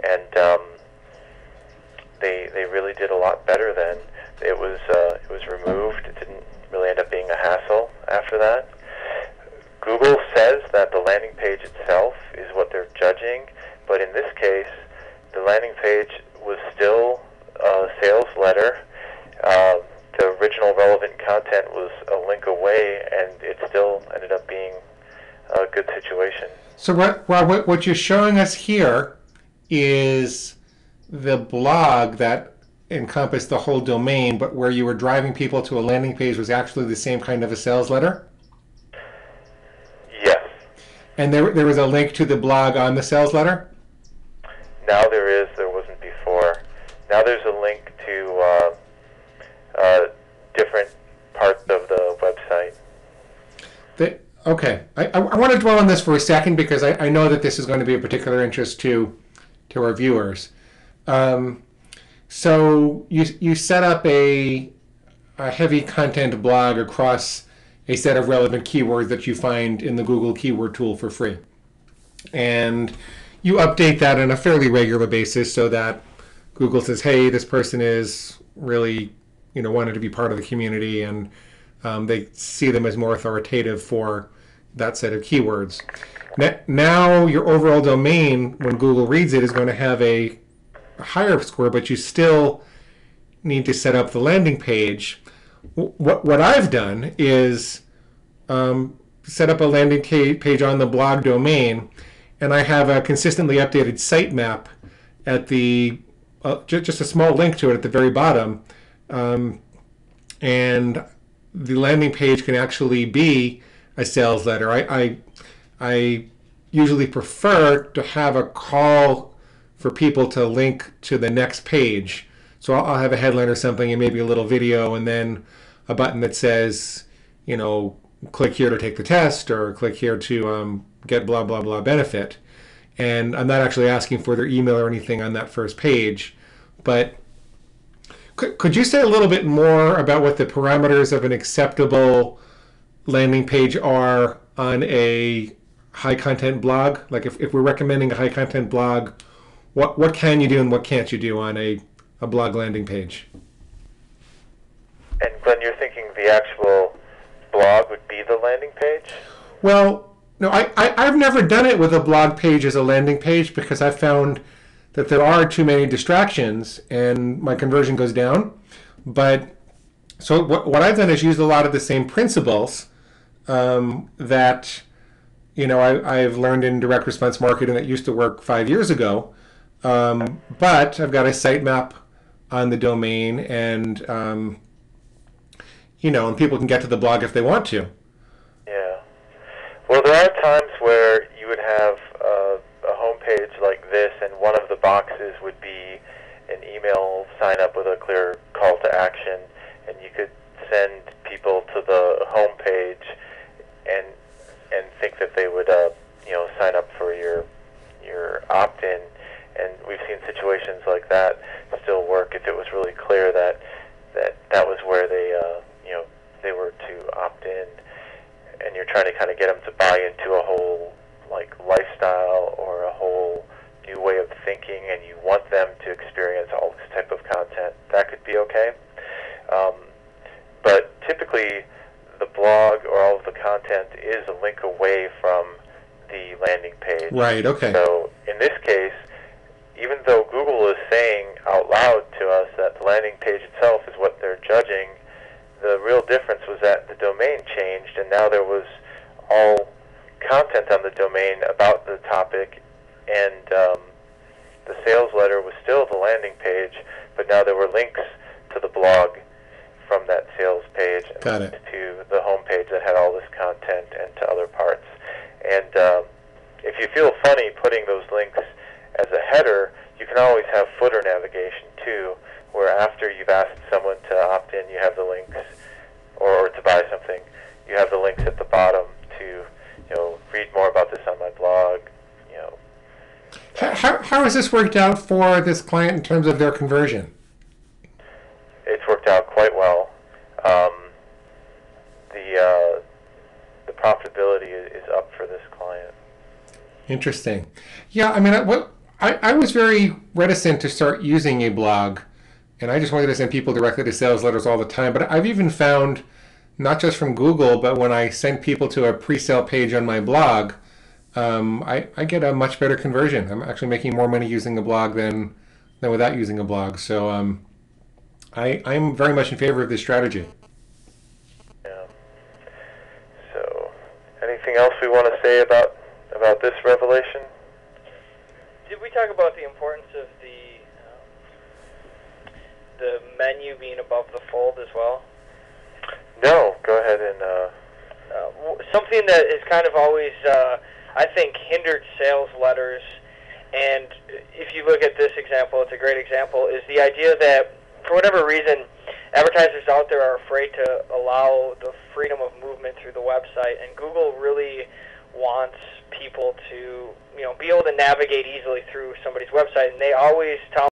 and they really did a lot better then. It was removed. It didn't really end up being a hassle after that. Google says that the landing page itself is what they're judging, but in this case, the landing page was still a sales letter. The original relevant content was a link away, and it still ended up being a good situation. So what you're showing us here is the blog that encompassed the whole domain, but where you were driving people to a landing page was actually the same kind of a sales letter? Yes. And there was a link to the blog on the sales letter? Now there is. There wasn't before. Now there's a link to different parts of the website. Okay. I want to dwell on this for a second because I know that this is going to be of particular interest to our viewers. So you set up a heavy content blog across a set of relevant keywords that you find in the Google keyword tool for free. And you update that on a fairly regular basis so that Google says, hey, this person is really, wanted to be part of the community, and they see them as more authoritative for that set of keywords. Now your overall domain, when Google reads it, is going to have a higher score, but you still need to set up the landing page. What I've done is set up a landing page on the blog domain, and I have a consistently updated sitemap at the just a small link to it at the very bottom, and the landing page can actually be a sales letter. I usually prefer to have a call for people to link to the next page. So I'll have a headline or something and maybe a little video and then a button that says, click here to take the test or click here to get blah, blah, blah benefit. And I'm not actually asking for their email or anything on that first page. But could you say a little bit more about what the parameters of an acceptable landing page are on a high content blog? Like if we're recommending a high content blog, what can you do and what can't you do on a blog landing page? And Glenn, you're thinking the actual blog would be the landing page? Well, no, I've never done it with a blog page as a landing page because I found that there are too many distractions and my conversion goes down. But so what I've done is used a lot of the same principles that I've learned in direct response marketing that used to work 5 years ago. But I've got a sitemap on the domain, and and people can get to the blog if they want to. Yeah. Well, there are times where you would have a homepage like this, and one of the boxes would be an email sign up with a clear call to action, and you could send people to the homepage and think that they would sign up for your opt-in. And we've seen situations like that still work if it was really clear that was where they were to opt in, and you're trying to kind of get them to buy into a whole lifestyle or a whole new way of thinking, and you want them to experience all this type of content. That could be okay, but typically the blog or all of the content is a link away from the landing page. Right. Okay. So in this case, even though Google is saying out loud to us that the landing page itself is what they're judging, the real difference was that the domain changed, and now there was all content on the domain about the topic, and the sales letter was still the landing page, but now there were links to the blog from that sales page Got it. to the home page that had all this content and to other parts. And if you feel funny putting those links as a header, you can always have footer navigation too, where after you've asked someone to opt in, you have the links, or to buy something, you have the links at the bottom to read more about this on my blog. How has this worked out for this client in terms of their conversion? It's worked out quite well. The profitability is up for this client. Interesting. Yeah, I mean, I was very reticent to start using a blog, and I just wanted to send people directly to sales letters all the time. But I've even found, not just from Google, but when I send people to a pre-sale page on my blog, I get a much better conversion. I'm actually making more money using a blog than without using a blog. So I'm very much in favor of this strategy. Yeah. So, anything else we want to say about this revelation? Did we talk about the importance of the menu being above the fold as well? No. Go ahead and. Something that is kind of always, I think, hindered sales letters, and if you look at this example, it's a great example, is the idea that, for whatever reason, advertisers out there are afraid to allow the freedom of movement through the website, and Google really wants people to, be able to navigate easily through somebody's website, and they always tell